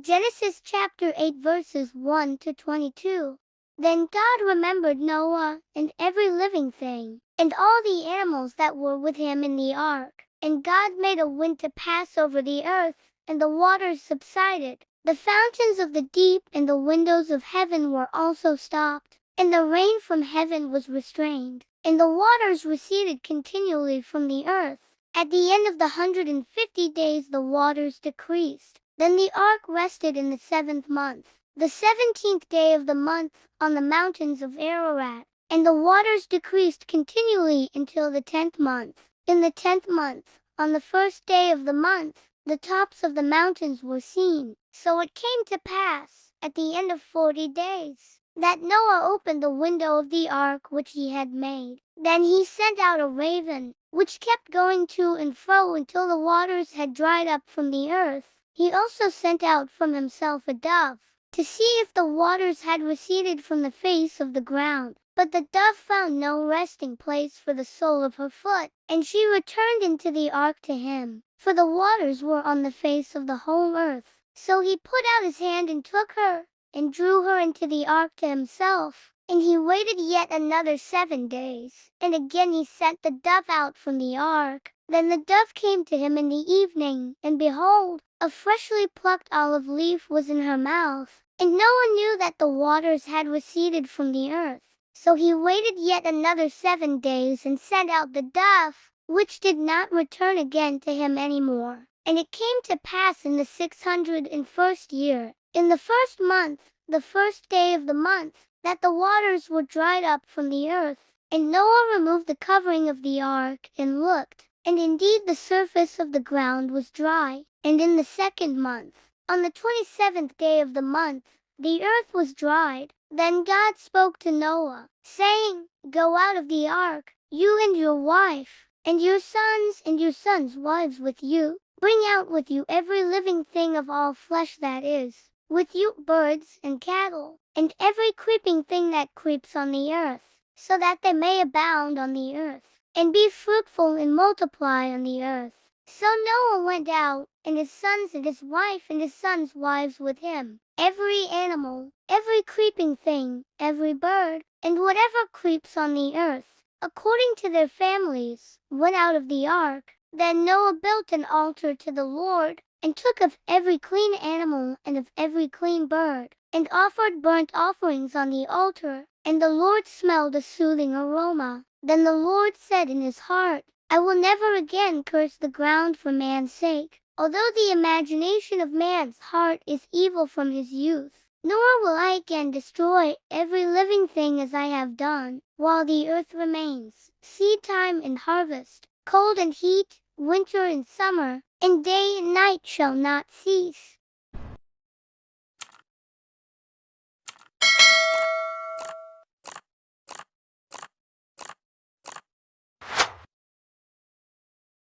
Genesis chapter 8 verses 1 to 22. Then God remembered Noah, and every living thing, and all the animals that were with him in the ark. And God made a wind to pass over the earth, and the waters subsided. The fountains of the deep and the windows of heaven were also stopped, and the rain from heaven was restrained, and the waters receded continually from the earth. At the end of the 150 days the waters decreased. Then the ark rested in the 7th month, the 17th day of the month, on the mountains of Ararat. And the waters decreased continually until the 10th month. In the 10th month, on the 1st day of the month, the tops of the mountains were seen. So it came to pass, at the end of 40 days, that Noah opened the window of the ark which he had made. Then he sent out a raven, which kept going to and fro until the waters had dried up from the earth. He also sent out from himself a dove, to see if the waters had receded from the face of the ground. But the dove found no resting place for the sole of her foot, and she returned into the ark to him, for the waters were on the face of the whole earth. So he put out his hand and took her, and drew her into the ark to himself. And he waited yet another 7 days, and again he sent the dove out from the ark. Then the dove came to him in the evening, and behold, a freshly plucked olive leaf was in her mouth. And Noah knew that the waters had receded from the earth. So he waited yet another 7 days and sent out the dove, which did not return again to him any more. And it came to pass in the 601st year, in the 1st month, the 1st day of the month, that the waters were dried up from the earth. And Noah removed the covering of the ark, and looked, and indeed the surface of the ground was dry. And in the 2nd month, on the 27th day of the month, the earth was dried. Then God spoke to Noah, saying, Go out of the ark, you and your wife, and your sons' wives with you. Bring out with you every living thing of all flesh, that is, with you birds and cattle, and every creeping thing that creeps on the earth, so that they may abound on the earth, and be fruitful and multiply on the earth. So Noah went out, and his sons and his wife and his sons' wives with him. Every animal, every creeping thing, every bird, and whatever creeps on the earth, according to their families, went out of the ark. Then Noah built an altar to the Lord, and took of every clean animal and of every clean bird, and offered burnt offerings on the altar. And the Lord smelled a soothing aroma. Then the Lord said in his heart, I will never again curse the ground for man's sake, although the imagination of man's heart is evil from his youth. Nor will I again destroy every living thing as I have done, while the earth remains, seed time and harvest, cold and heat, winter and summer, and day and night shall not cease.